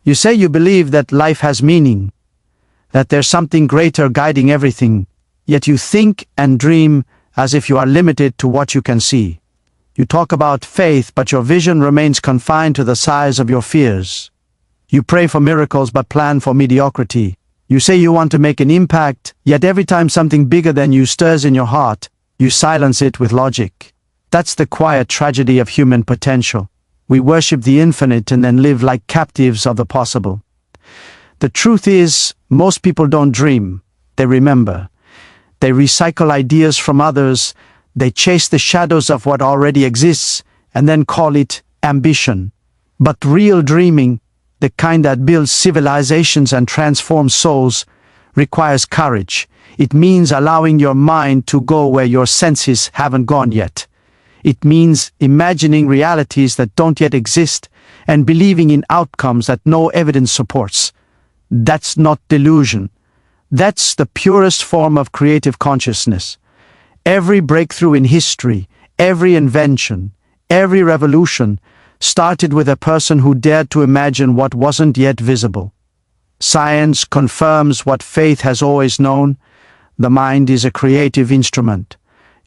You say you believe that life has meaning, that there's something greater guiding everything, yet you think and dream as if you are limited to what you can see. You talk about faith, but your vision remains confined to the size of your fears. You pray for miracles but plan for mediocrity. You say you want to make an impact, yet every time something bigger than you stirs in your heart, you silence it with logic. That's the quiet tragedy of human potential. We worship the infinite and then live like captives of the possible. The truth is, most people don't dream, they remember. They recycle ideas from others, they chase the shadows of what already exists, and then call it ambition. But real dreaming, the kind that builds civilizations and transforms souls, requires courage. It means allowing your mind to go where your senses haven't gone yet. It means imagining realities that don't yet exist and believing in outcomes that no evidence supports. That's not delusion. That's the purest form of creative consciousness. Every breakthrough in history, every invention, every revolution started with a person who dared to imagine what wasn't yet visible. Science confirms what faith has always known. The mind is a creative instrument.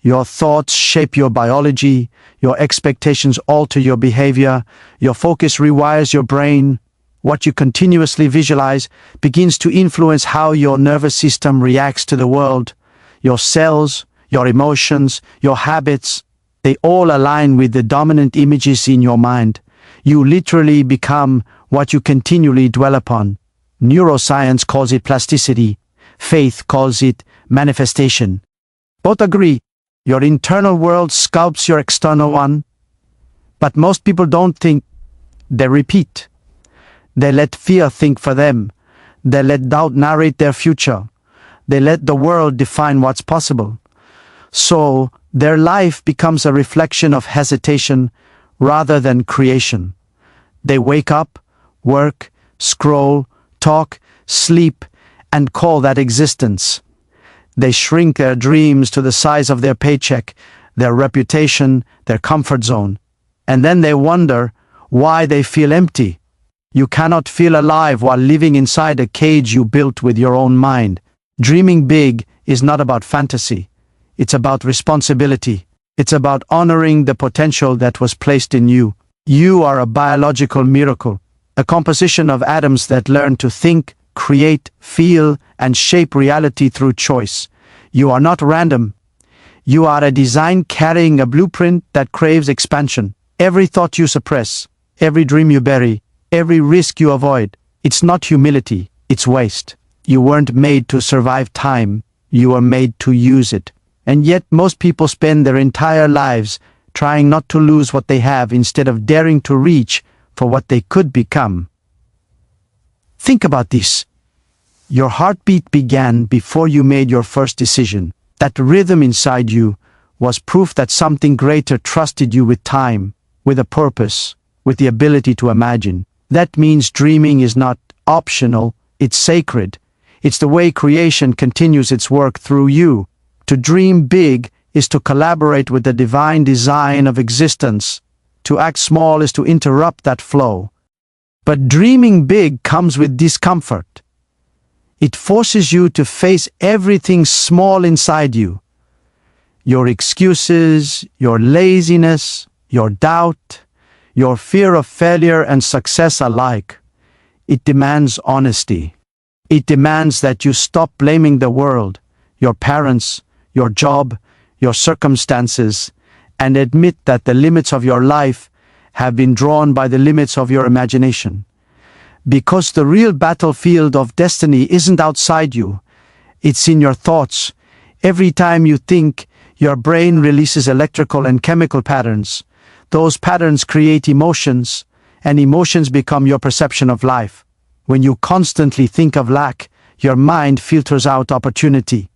Your thoughts shape your biology, your expectations alter your behavior, your focus rewires your brain. What you continuously visualize begins to influence how your nervous system reacts to the world. Your cells, your emotions, your habits, they all align with the dominant images in your mind. You literally become what you continually dwell upon. Neuroscience calls it plasticity. Faith calls it manifestation. Both agree. Your internal world sculpts your external one. But most people don't think, they repeat. They let fear think for them. They let doubt narrate their future. They let the world define what's possible. So, their life becomes a reflection of hesitation rather than creation. They wake up, work, scroll, talk, sleep, and call that existence. They shrink their dreams to the size of their paycheck, their reputation, their comfort zone. And then they wonder why they feel empty. You cannot feel alive while living inside a cage you built with your own mind. Dreaming big is not about fantasy. It's about responsibility. It's about honoring the potential that was placed in you. You are a biological miracle, a composition of atoms that learn to think, create, feel, and shape reality through choice. You are not random. You are a design carrying a blueprint that craves expansion. Every thought you suppress, every dream you bury, every risk you avoid, it's not humility, it's waste. You weren't made to survive time, you were made to use it. And yet most people spend their entire lives trying not to lose what they have instead of daring to reach for what they could become. Think about this. Your heartbeat began before you made your first decision. That rhythm inside you was proof that something greater trusted you with time, with a purpose, with the ability to imagine. That means dreaming is not optional, it's sacred. It's the way creation continues its work through you. To dream big is to collaborate with the divine design of existence. To act small is to interrupt that flow. But dreaming big comes with discomfort. It forces you to face everything small inside you. Your excuses, your laziness, your doubt, your fear of failure and success alike. It demands honesty. It demands that you stop blaming the world, your parents, your job, your circumstances, and admit that the limits of your life have been drawn by the limits of your imagination. Because the real battlefield of destiny isn't outside you, it's in your thoughts. Every time you think, your brain releases electrical and chemical patterns. Those patterns create emotions, and emotions become your perception of life. When you constantly think of lack, your mind filters out opportunity.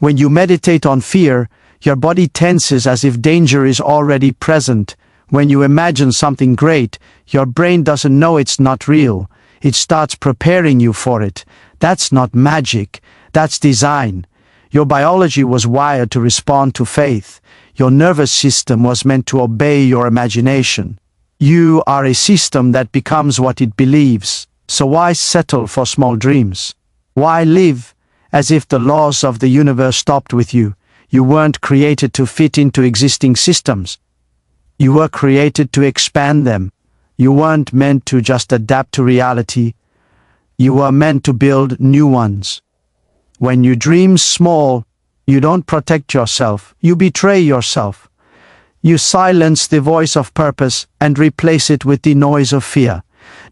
When you meditate on fear, your body tenses as if danger is already present. When you imagine something great, your brain doesn't know it's not real. It starts preparing you for it. That's not magic, that's design. Your biology was wired to respond to faith. Your nervous system was meant to obey your imagination. You are a system that becomes what it believes. So why settle for small dreams? Why live as if the laws of the universe stopped with you? You weren't created to fit into existing systems. You were created to expand them. You weren't meant to just adapt to reality. You were meant to build new ones. When you dream small, you don't protect yourself, you betray yourself. You silence the voice of purpose and replace it with the noise of fear.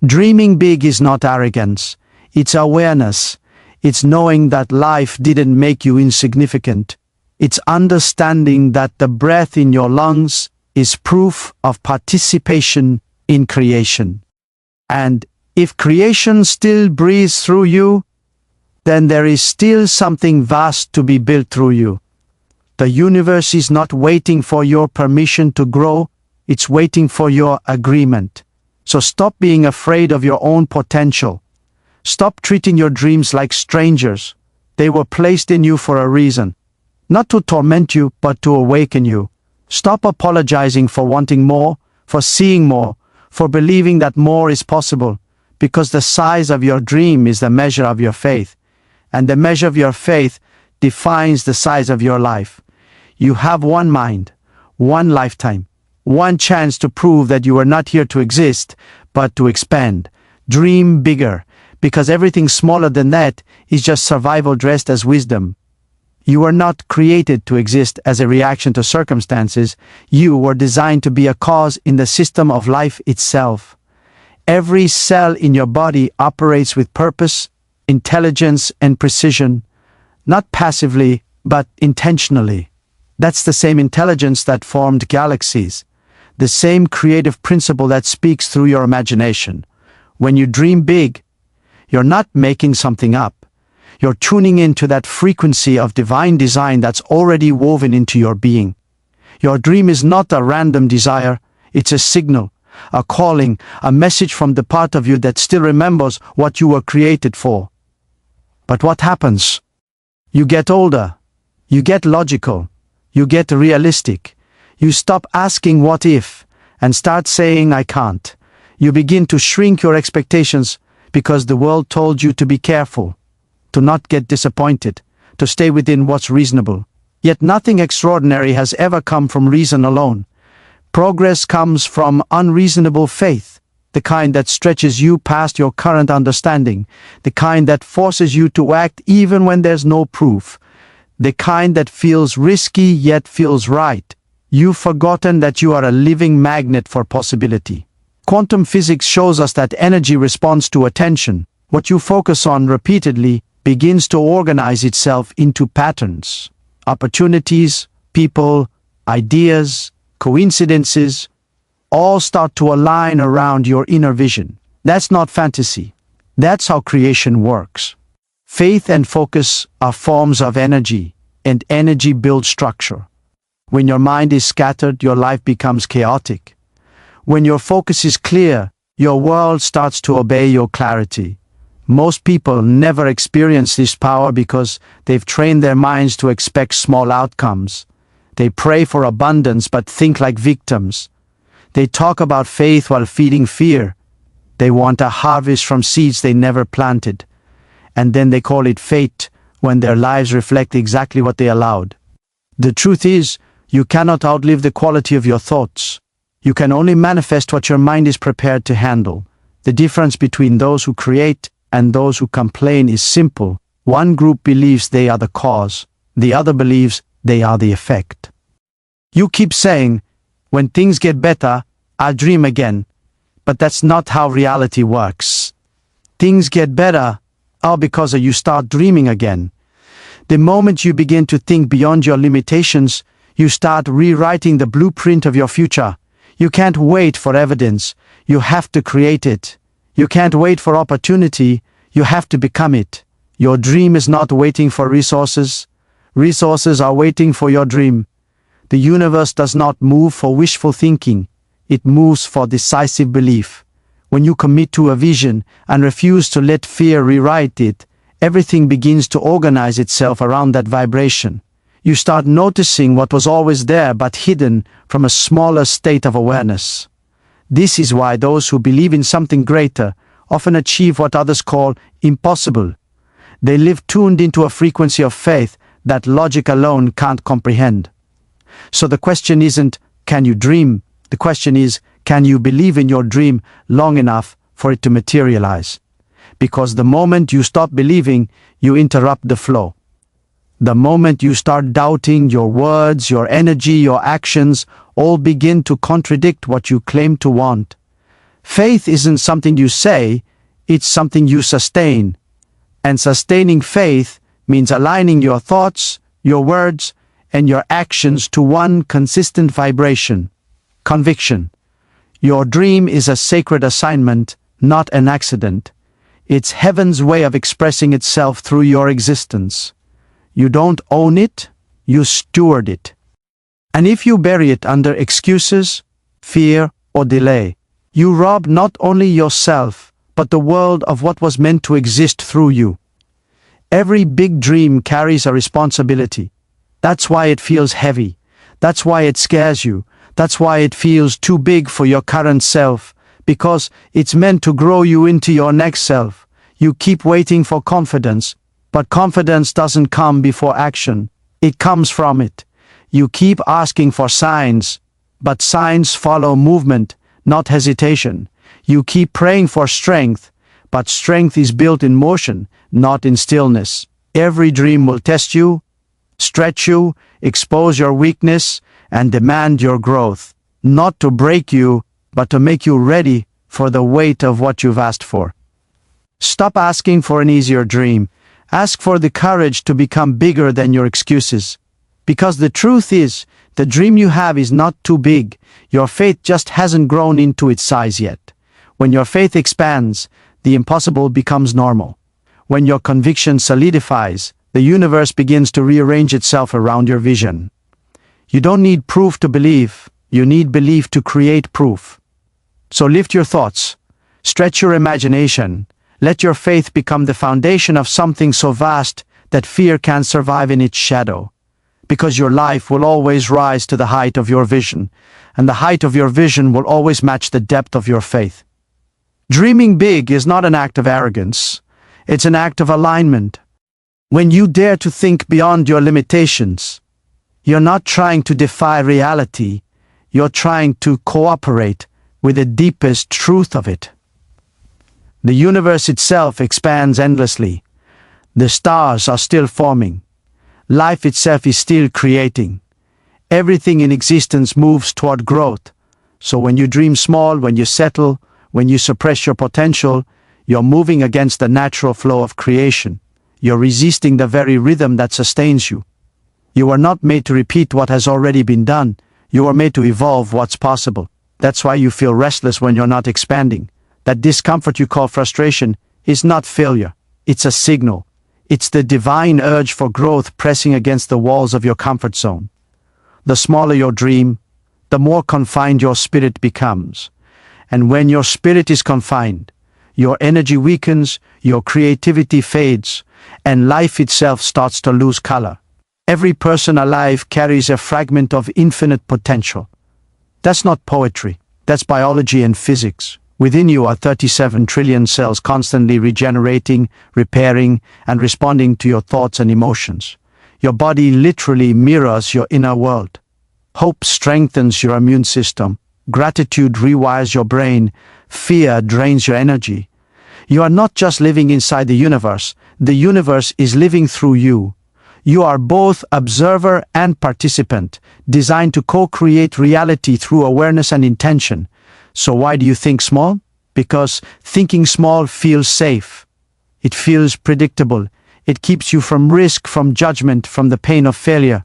Dreaming big is not arrogance, it's awareness. It's knowing that life didn't make you insignificant. It's understanding that the breath in your lungs is proof of participation in creation. And if creation still breathes through you, then there is still something vast to be built through you. The universe is not waiting for your permission to grow, it's waiting for your agreement. So stop being afraid of your own potential. Stop treating your dreams like strangers. They were placed in you for a reason. Not to torment you, but to awaken you. Stop apologizing for wanting more, for seeing more, for believing that more is possible, because the size of your dream is the measure of your faith, and the measure of your faith defines the size of your life. You have one mind, one lifetime, one chance to prove that you are not here to exist, but to expand. Dream bigger, because everything smaller than that is just survival dressed as wisdom. You were not created to exist as a reaction to circumstances. You were designed to be a cause in the system of life itself. Every cell in your body operates with purpose, intelligence, and precision, not passively, but intentionally. That's the same intelligence that formed galaxies, the same creative principle that speaks through your imagination. When you dream big, you're not making something up. You're tuning into that frequency of divine design that's already woven into your being. Your dream is not a random desire, it's a signal, a calling, a message from the part of you that still remembers what you were created for. But what happens? You get older, you get logical, you get realistic. You stop asking what if and start saying I can't. You begin to shrink your expectations because the world told you to be careful, to not get disappointed, to stay within what's reasonable. Yet nothing extraordinary has ever come from reason alone. Progress comes from unreasonable faith, the kind that stretches you past your current understanding, the kind that forces you to act even when there's no proof, the kind that feels risky yet feels right. You've forgotten that you are a living magnet for possibility. Quantum physics shows us that energy responds to attention. What you focus on repeatedly begins to organize itself into patterns. Opportunities, people, ideas, coincidences, all start to align around your inner vision. That's not fantasy. That's how creation works. Faith and focus are forms of energy, and energy builds structure. When your mind is scattered, your life becomes chaotic. When your focus is clear, your world starts to obey your clarity. Most people never experience this power because they've trained their minds to expect small outcomes. They pray for abundance but think like victims. They talk about faith while feeding fear. They want a harvest from seeds they never planted. And then they call it fate when their lives reflect exactly what they allowed. The truth is, you cannot outlive the quality of your thoughts. You can only manifest what your mind is prepared to handle. The difference between those who create and those who complain is simple. One group believes they are the cause, the other believes they are the effect. You keep saying, when things get better, I'll dream again. But that's not how reality works. Things get better, all because you start dreaming again. The moment you begin to think beyond your limitations, you start rewriting the blueprint of your future. You can't wait for evidence, you have to create it. You can't wait for opportunity, you have to become it. Your dream is not waiting for resources. Resources are waiting for your dream. The universe does not move for wishful thinking, it moves for decisive belief. When you commit to a vision and refuse to let fear rewrite it, everything begins to organize itself around that vibration. You start noticing what was always there but hidden from a smaller state of awareness. This is why those who believe in something greater often achieve what others call impossible. They live tuned into a frequency of faith that logic alone can't comprehend. So the question isn't, can you dream? The question is, can you believe in your dream long enough for it to materialize? Because the moment you stop believing, you interrupt the flow. The moment you start doubting, your words, your energy, your actions all begin to contradict what you claim to want. Faith isn't something you say, it's something you sustain. And sustaining faith means aligning your thoughts, your words, and your actions to one consistent vibration: conviction. Your dream is a sacred assignment, not an accident. It's heaven's way of expressing itself through your existence. You don't own it, you steward it. And if you bury it under excuses, fear, or delay, you rob not only yourself, but the world of what was meant to exist through you. Every big dream carries a responsibility. That's why it feels heavy. That's why it scares you. That's why it feels too big for your current self, because it's meant to grow you into your next self. You keep waiting for confidence, but confidence doesn't come before action. It comes from it. You keep asking for signs, but signs follow movement, not hesitation. You keep praying for strength, but strength is built in motion, not in stillness. Every dream will test you, stretch you, expose your weakness, and demand your growth, not to break you, but to make you ready for the weight of what you've asked for. Stop asking for an easier dream. Ask for the courage to become bigger than your excuses. Because the truth is, the dream you have is not too big. Your faith just hasn't grown into its size yet. When your faith expands, the impossible becomes normal. When your conviction solidifies, the universe begins to rearrange itself around your vision. You don't need proof to believe, you need belief to create proof. So lift your thoughts, stretch your imagination, let your faith become the foundation of something so vast that fear can't survive in its shadow. Because your life will always rise to the height of your vision, and the height of your vision will always match the depth of your faith. Dreaming big is not an act of arrogance, it's an act of alignment. When you dare to think beyond your limitations, you're not trying to defy reality, you're trying to cooperate with the deepest truth of it. The universe itself expands endlessly. The stars are still forming. Life itself is still creating. Everything in existence moves toward growth. So when you dream small, when you settle, when you suppress your potential, you're moving against the natural flow of creation. You're resisting the very rhythm that sustains you. You are not made to repeat what has already been done. You are made to evolve what's possible. That's why you feel restless when you're not expanding. That discomfort you call frustration is not failure. It's a signal. It's the divine urge for growth pressing against the walls of your comfort zone. The smaller your dream, the more confined your spirit becomes. And when your spirit is confined, your energy weakens, your creativity fades, and life itself starts to lose color. Every person alive carries a fragment of infinite potential. That's not poetry, that's biology and physics. Within you are 37 trillion cells constantly regenerating, repairing, and responding to your thoughts and emotions. Your body literally mirrors your inner world. Hope strengthens your immune system. Gratitude rewires your brain. Fear drains your energy. You are not just living inside the universe is living through you. You are both observer and participant, designed to co-create reality through awareness and intention. So why do you think small? Because thinking small feels safe. It feels predictable. It keeps you from risk, from judgment, from the pain of failure.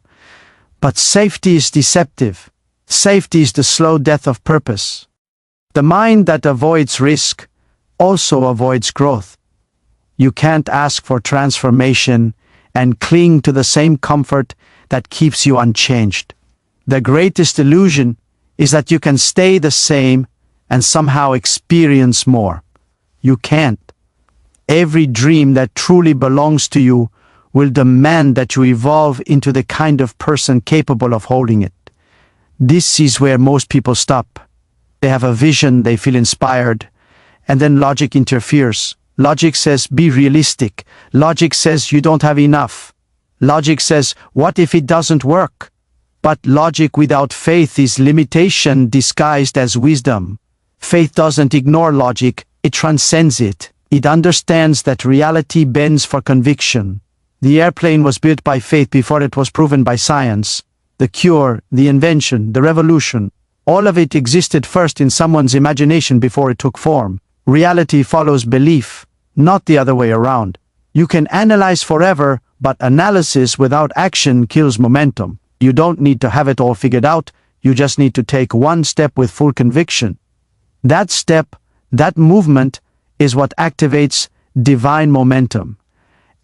But safety is deceptive. Safety is the slow death of purpose. The mind that avoids risk also avoids growth. You can't ask for transformation and cling to the same comfort that keeps you unchanged. The greatest illusion is that you can stay the same and somehow experience more. You can't. Every dream that truly belongs to you will demand that you evolve into the kind of person capable of holding it. This is where most people stop. They have a vision, they feel inspired, And then logic interferes. Logic says, be realistic. Logic says, you don't have enough. Logic says, what if it doesn't work? But logic without faith is limitation disguised as wisdom. Faith doesn't ignore logic, it transcends it. It understands that reality bends for conviction. The airplane was built by faith before it was proven by science. The cure, the invention, the revolution, all of it existed first in someone's imagination before it took form. Reality follows belief, not the other way around. You can analyze forever, but analysis without action kills momentum. You don't need to have it all figured out, you just need to take one step with full conviction. That step, that movement, is what activates divine momentum.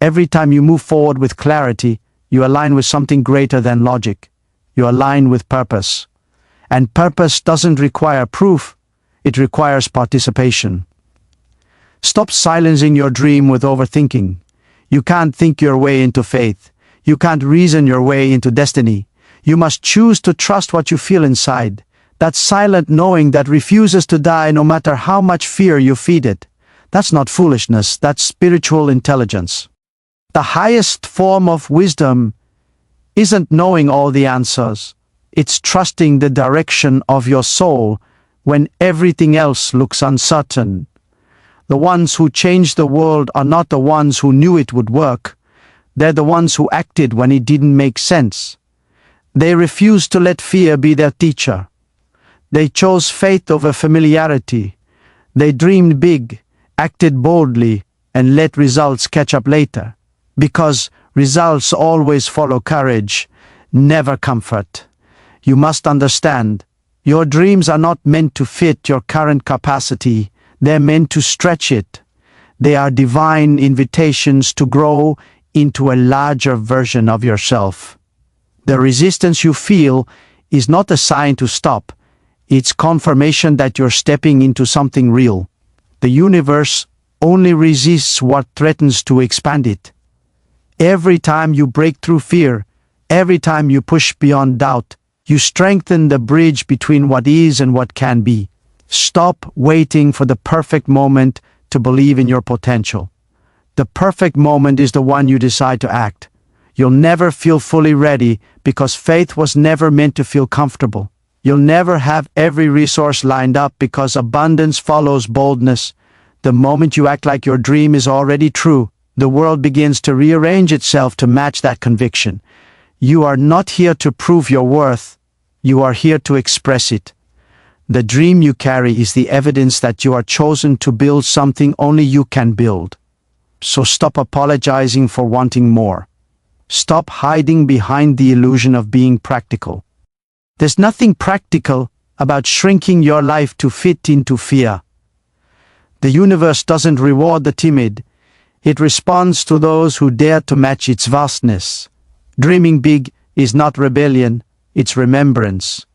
Every time you move forward with clarity, you align with something greater than logic. You align with purpose. And purpose doesn't require proof, it requires participation. Stop silencing your dream with overthinking. You can't think your way into faith. You can't reason your way into destiny. You must choose to trust what you feel inside. That silent knowing that refuses to die no matter how much fear you feed it. That's not foolishness, that's spiritual intelligence. The highest form of wisdom isn't knowing all the answers. It's trusting the direction of your soul when everything else looks uncertain. The ones who change the world are not the ones who knew it would work. They're the ones who acted when it didn't make sense. They refused to let fear be their teacher. They chose faith over familiarity. They dreamed big, acted boldly, and let results catch up later. Because results always follow courage, never comfort. You must understand, your dreams are not meant to fit your current capacity. They're meant to stretch it. They are divine invitations to grow into a larger version of yourself. The resistance you feel is not a sign to stop. It's confirmation that you're stepping into something real. The universe only resists what threatens to expand it. Every time you break through fear, every time you push beyond doubt, you strengthen the bridge between what is and what can be. Stop waiting for the perfect moment to believe in your potential. The perfect moment is the one you decide to act. You'll never feel fully ready because faith was never meant to feel comfortable. You'll never have every resource lined up because abundance follows boldness. The moment you act like your dream is already true, the world begins to rearrange itself to match that conviction. You are not here to prove your worth. You are here to express it. The dream you carry is the evidence that you are chosen to build something only you can build. So stop apologizing for wanting more. Stop hiding behind the illusion of being practical. There's nothing practical about shrinking your life to fit into fear. The universe doesn't reward the timid. It responds to those who dare to match its vastness. Dreaming big is not rebellion, it's remembrance.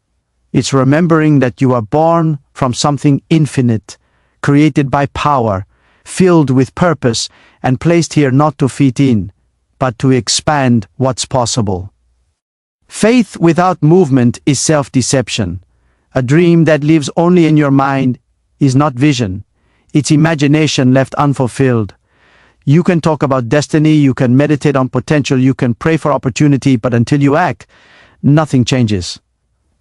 It's remembering that you are born from something infinite, created by power, filled with purpose, and placed here not to fit in, but to expand what's possible. Faith without movement is self-deception. A dream that lives only in your mind is not vision. It's imagination left unfulfilled. You can talk about destiny, you can meditate on potential, you can pray for opportunity, but until you act, nothing changes.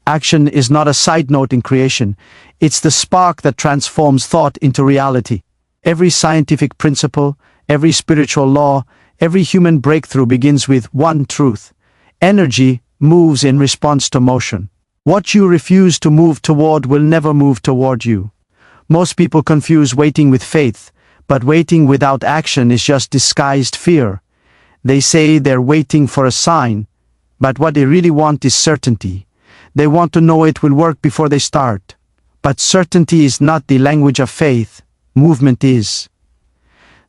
Action is not a side note in creation. It's the spark that transforms thought into reality. Every scientific principle, every spiritual law, every human breakthrough begins with one truth. Energy moves in response to motion. What you refuse to move toward will never move toward you. Most people confuse waiting with faith, but waiting without action is just disguised fear. They say they're waiting for a sign, but what they really want is certainty. They want to know it will work before they start. But certainty is not the language of faith. Movement is.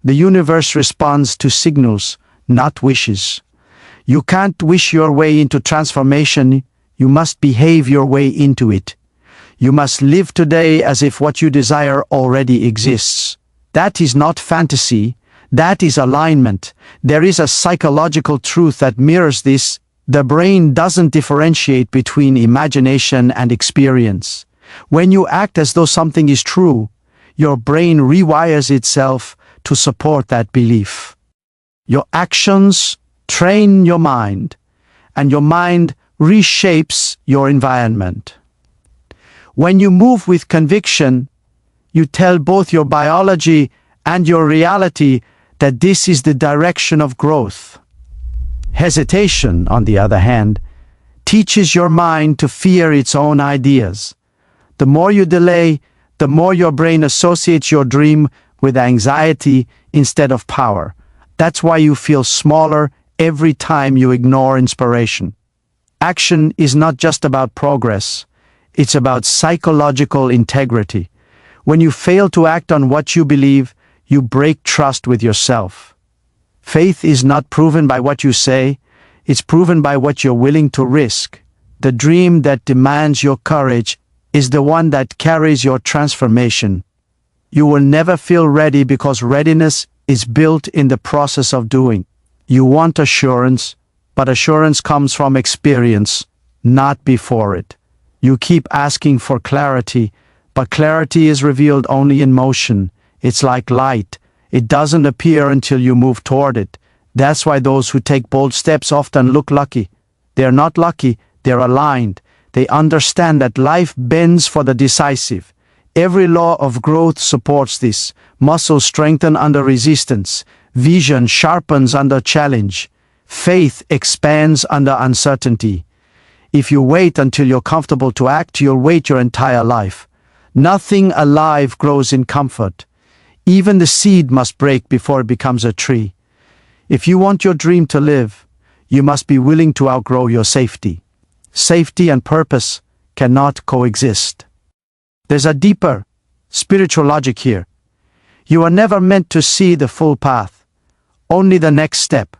The universe responds to signals, not wishes. You can't wish your way into transformation. You must behave your way into it. You must live today as if what you desire already exists. That is not fantasy. That is alignment. There is a psychological truth that mirrors this. The brain doesn't differentiate between imagination and experience. When you act as though something is true, your brain rewires itself to support that belief. Your actions train your mind, and your mind reshapes your environment. When you move with conviction, you tell both your biology and your reality that this is the direction of growth. Hesitation, on the other hand, teaches your mind to fear its own ideas. The more you delay, the more your brain associates your dream with anxiety instead of power. That's why you feel smaller every time you ignore inspiration. Action is not just about progress, it's about psychological integrity. When you fail to act on what you believe, you break trust with yourself. Faith is not proven by what you say, it's proven by what you're willing to risk. The dream that demands your courage is the one that carries your transformation. You will never feel ready because readiness is built in the process of doing. You want assurance, but assurance comes from experience, not before it. You keep asking for clarity, but clarity is revealed only in motion. It's like light. It doesn't appear until you move toward it. That's why those who take bold steps often look lucky. They're not lucky, they're aligned. They understand that life bends for the decisive. Every law of growth supports this. Muscles strengthen under resistance. Vision sharpens under challenge. Faith expands under uncertainty. If you wait until you're comfortable to act, you'll wait your entire life. Nothing alive grows in comfort. Even the seed must break before it becomes a tree. If you want your dream to live, you must be willing to outgrow your safety. Safety and purpose cannot coexist. There's a deeper, spiritual logic here. You are never meant to see the full path, only the next step.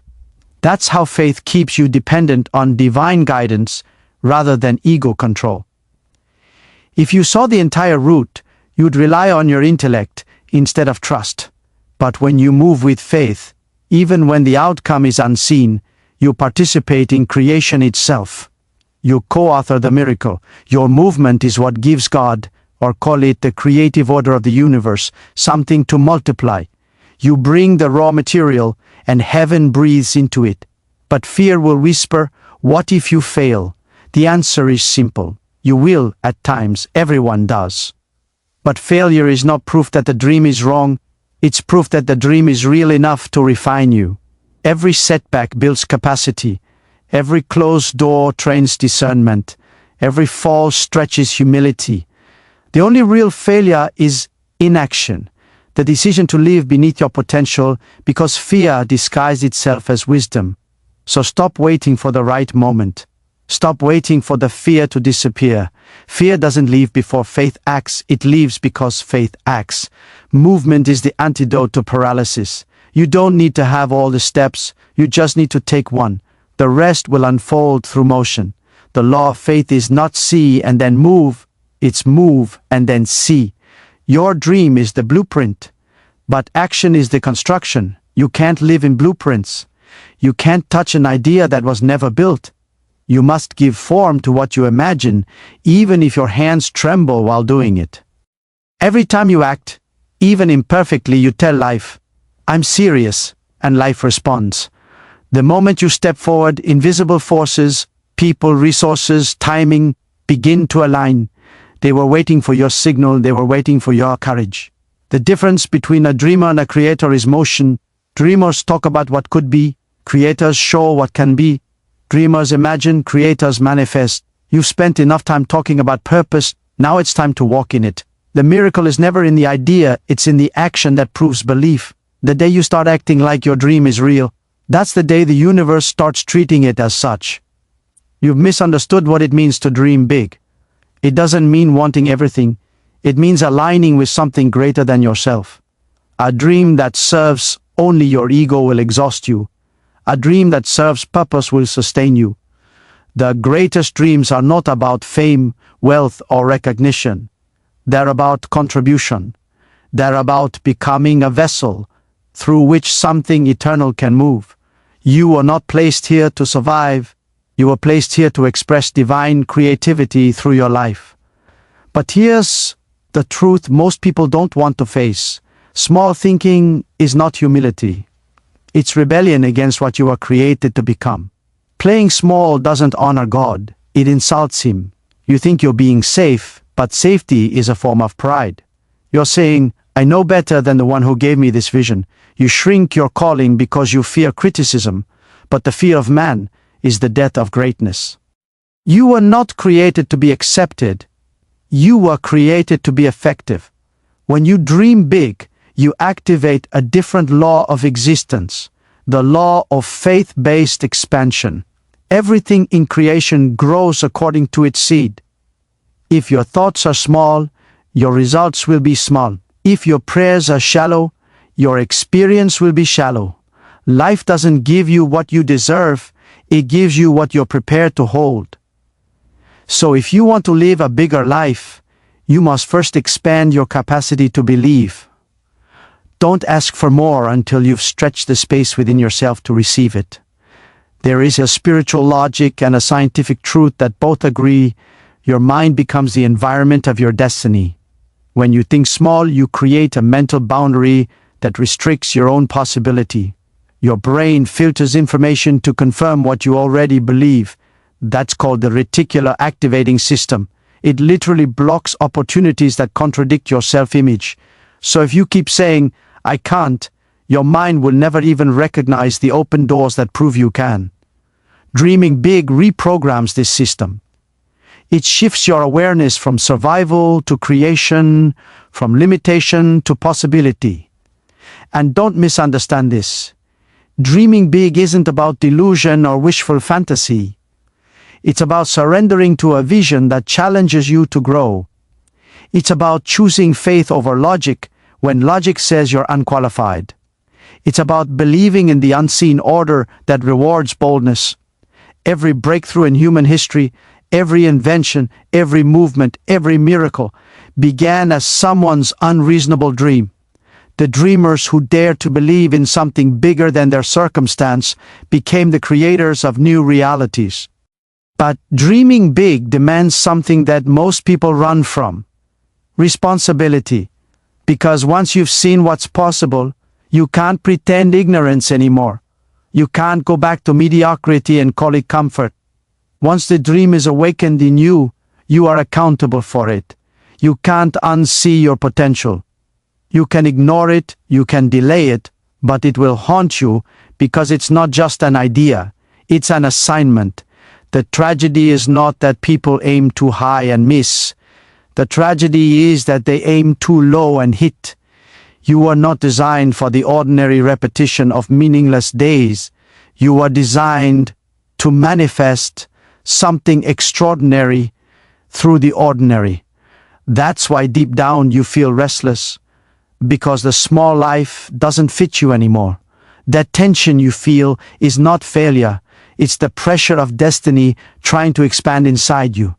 That's how faith keeps you dependent on divine guidance rather than ego control. If you saw the entire route, you'd rely on your intellect instead of trust. But when you move with faith, even when the outcome is unseen, you participate in creation itself. You co-author the miracle. Your movement is what gives God, or call it the creative order of the universe, something to multiply. You bring the raw material, and heaven breathes into it. But fear will whisper, "What if you fail?" The answer is simple. You will, at times, everyone does. But failure is not proof that the dream is wrong, it's proof that the dream is real enough to refine you. Every setback builds capacity. Every closed door trains discernment. Every fall stretches humility. The only real failure is inaction, the decision to live beneath your potential because fear disguised itself as wisdom. So stop waiting for the right moment. Stop waiting for the fear to disappear. Fear doesn't leave before faith acts, it leaves because faith acts. Movement is the antidote to paralysis. You don't need to have all the steps, you just need to take one. The rest will unfold through motion. The law of faith is not see and then move, it's move and then see. Your dream is the blueprint, but action is the construction. You can't live in blueprints. You can't touch an idea that was never built. You must give form to what you imagine, even if your hands tremble while doing it. Every time you act, even imperfectly, you tell life, "I'm serious," and life responds. The moment you step forward, invisible forces, people, resources, timing, begin to align. They were waiting for your signal, they were waiting for your courage. The difference between a dreamer and a creator is motion. Dreamers talk about what could be, creators show what can be. Dreamers imagine, creators manifest. You've spent enough time talking about purpose, now it's time to walk in it. The miracle is never in the idea, it's in the action that proves belief. The day you start acting like your dream is real, that's the day the universe starts treating it as such. You've misunderstood what it means to dream big. It doesn't mean wanting everything, it means aligning with something greater than yourself. A dream that serves only your ego will exhaust you. A dream that serves purpose will sustain you. The greatest dreams are not about fame, wealth, or recognition. They're about contribution. They're about becoming a vessel through which something eternal can move. You were not placed here to survive. You were placed here to express divine creativity through your life. But here's the truth most people don't want to face. Small thinking is not humility. It's rebellion against what you are created to become. Playing small doesn't honor God. It insults Him. You think you're being safe, but safety is a form of pride. You're saying, I know better than the one who gave me this vision. You shrink your calling because you fear criticism, but the fear of man is the death of greatness. You were not created to be accepted. You were created to be effective. When you dream big, you activate a different law of existence, the law of faith-based expansion. Everything in creation grows according to its seed. If your thoughts are small, your results will be small. If your prayers are shallow, your experience will be shallow. Life doesn't give you what you deserve, it gives you what you're prepared to hold. So if you want to live a bigger life, you must first expand your capacity to believe. Don't ask for more until you've stretched the space within yourself to receive it. There is a spiritual logic and a scientific truth that both agree. Your mind becomes the environment of your destiny. When you think small, you create a mental boundary that restricts your own possibility. Your brain filters information to confirm what you already believe. That's called the reticular activating system. It literally blocks opportunities that contradict your self-image. So if you keep saying, I can't, your mind will never even recognize the open doors that prove you can. Dreaming big reprograms this system. It shifts your awareness from survival to creation, from limitation to possibility. And don't misunderstand this. Dreaming big isn't about delusion or wishful fantasy. It's about surrendering to a vision that challenges you to grow. It's about choosing faith over logic when logic says you're unqualified. It's about believing in the unseen order that rewards boldness. Every breakthrough in human history, every invention, every movement, every miracle began as someone's unreasonable dream. The dreamers who dared to believe in something bigger than their circumstance became the creators of new realities. But dreaming big demands something that most people run from: responsibility. Because once you've seen what's possible, you can't pretend ignorance anymore. You can't go back to mediocrity and call it comfort. Once the dream is awakened in you, you are accountable for it. You can't unsee your potential. You can ignore it, you can delay it, but it will haunt you because it's not just an idea, it's an assignment. The tragedy is not that people aim too high and miss. The tragedy is that they aim too low and hit. You are not designed for the ordinary repetition of meaningless days. You are designed to manifest something extraordinary through the ordinary. That's why deep down you feel restless, because the small life doesn't fit you anymore. That tension you feel is not failure. It's the pressure of destiny trying to expand inside you.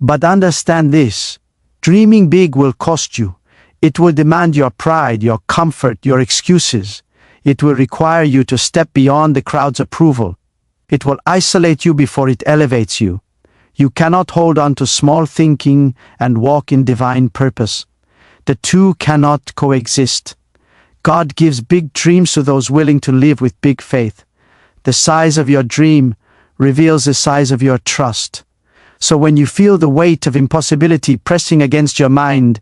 But understand this: dreaming big will cost you. It will demand your pride, your comfort, your excuses. It will require you to step beyond the crowd's approval. It will isolate you before it elevates you. You cannot hold on to small thinking and walk in divine purpose. The two cannot coexist. God gives big dreams to those willing to live with big faith. The size of your dream reveals the size of your trust. So when you feel the weight of impossibility pressing against your mind,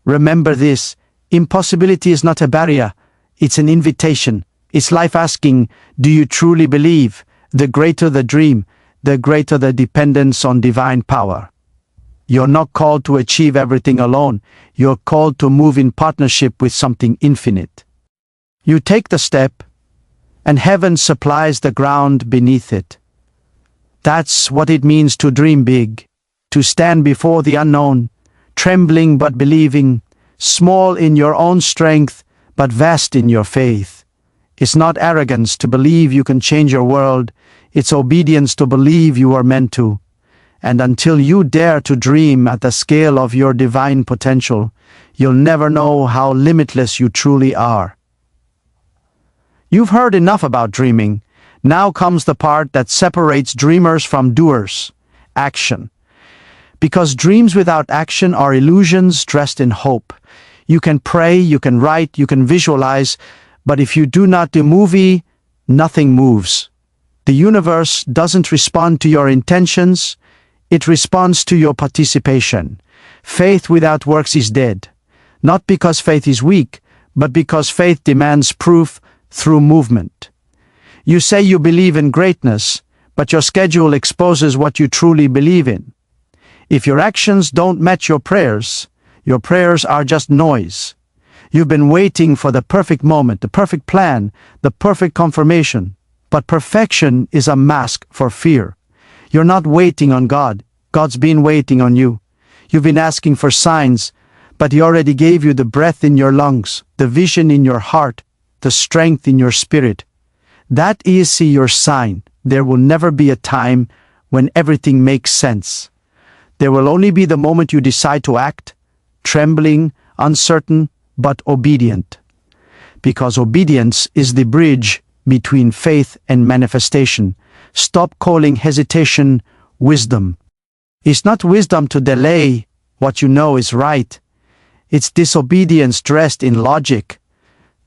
remember this: impossibility is not a barrier, it's an invitation. It's life asking, do you truly believe? The greater the dream, the greater the dependence on divine power. You're not called to achieve everything alone. You're called to move in partnership with something infinite. You take the step, and heaven supplies the ground beneath it. That's what it means to dream big, to stand before the unknown, trembling but believing, small in your own strength but vast in your faith. It's not arrogance to believe you can change your world, it's obedience to believe you are meant to. And until you dare to dream at the scale of your divine potential, you'll never know how limitless you truly are. You've heard enough about dreaming. Now comes the part that separates dreamers from doers: action. Because dreams without action are illusions dressed in hope. You can pray, you can write, you can visualize, but if you do not do movie, nothing moves. The universe doesn't respond to your intentions, it responds to your participation. Faith without works is dead. Not because faith is weak, but because faith demands proof through movement. You say you believe in greatness, but your schedule exposes what you truly believe in. If your actions don't match your prayers are just noise. You've been waiting for the perfect moment, the perfect plan, the perfect confirmation. But perfection is a mask for fear. You're not waiting on God. God's been waiting on you. You've been asking for signs, but He already gave you the breath in your lungs, the vision in your heart, the strength in your spirit. That is your sign. There will never be a time when everything makes sense. There will only be the moment you decide to act, trembling, uncertain, but obedient. Because obedience is the bridge between faith and manifestation. Stop calling hesitation wisdom. It's not wisdom to delay what you know is right. It's disobedience dressed in logic.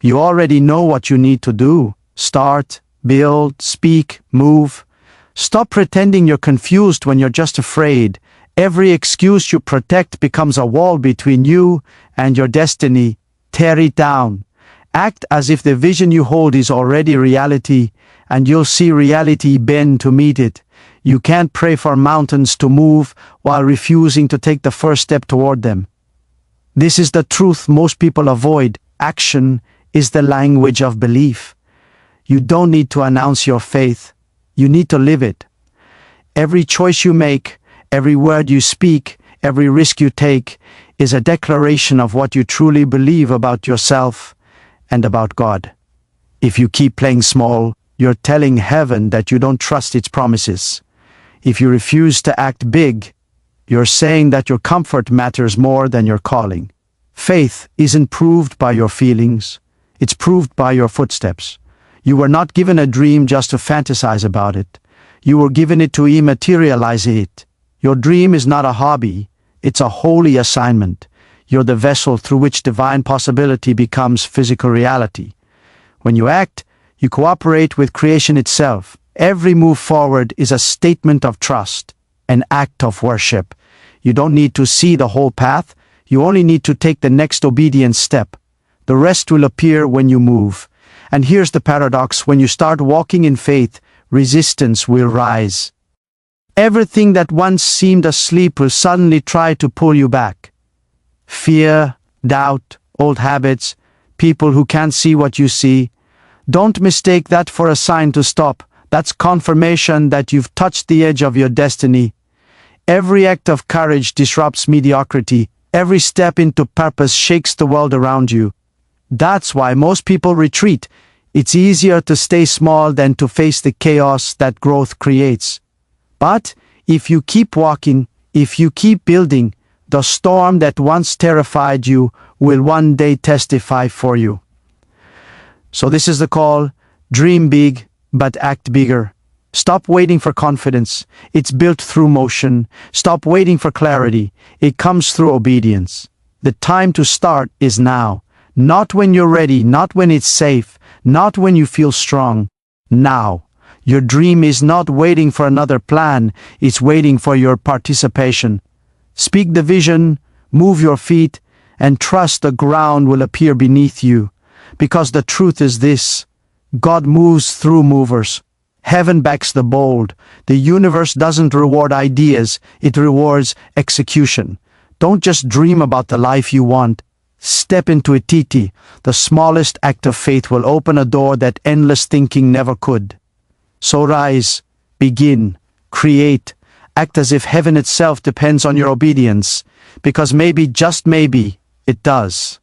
You already know what you need to do. Start, build, speak, move. Stop pretending you're confused when you're just afraid. Every excuse you protect becomes a wall between you and your destiny. Tear it down. Act as if the vision you hold is already reality, and you'll see reality bend to meet it. You can't pray for mountains to move while refusing to take the first step toward them. This is the truth most people avoid. Action is the language of belief. You don't need to announce your faith. You need to live it. Every choice you make, every word you speak, every risk you take is a declaration of what you truly believe about yourself and about God. If you keep playing small, you're telling heaven that you don't trust its promises. If you refuse to act big, you're saying that your comfort matters more than your calling. Faith isn't proved by your feelings, it's proved by your footsteps. You were not given a dream just to fantasize about it. You were given it to immaterialize it. Your dream is not a hobby, it's a holy assignment. You're the vessel through which divine possibility becomes physical reality. When you act, you cooperate with creation itself. Every move forward is a statement of trust, an act of worship. You don't need to see the whole path, you only need to take the next obedient step. The rest will appear when you move. And here's the paradox: when you start walking in faith, resistance will rise. Everything that once seemed asleep will suddenly try to pull you back. Fear, doubt, old habits, people who can't see what you see. Don't mistake that for a sign to stop. That's confirmation that you've touched the edge of your destiny. Every act of courage disrupts mediocrity. Every step into purpose shakes the world around you. That's why most people retreat. It's easier to stay small than to face the chaos that growth creates. But if you keep walking, if you keep building, the storm that once terrified you will one day testify for you. So this is the call: dream big, but act bigger. Stop waiting for confidence. It's built through motion. Stop waiting for clarity. It comes through obedience. The time to start is now. Not when you're ready, not when it's safe, not when you feel strong. Now. Your dream is not waiting for another plan, it's waiting for your participation. Speak the vision, move your feet, and trust the ground will appear beneath you. Because the truth is this: God moves through movers. Heaven backs the bold. The universe doesn't reward ideas, it rewards execution. Don't just dream about the life you want. Step into it. The smallest act of faith will open a door that endless thinking never could. So rise, begin, create, act as if heaven itself depends on your obedience, because maybe, just maybe, it does.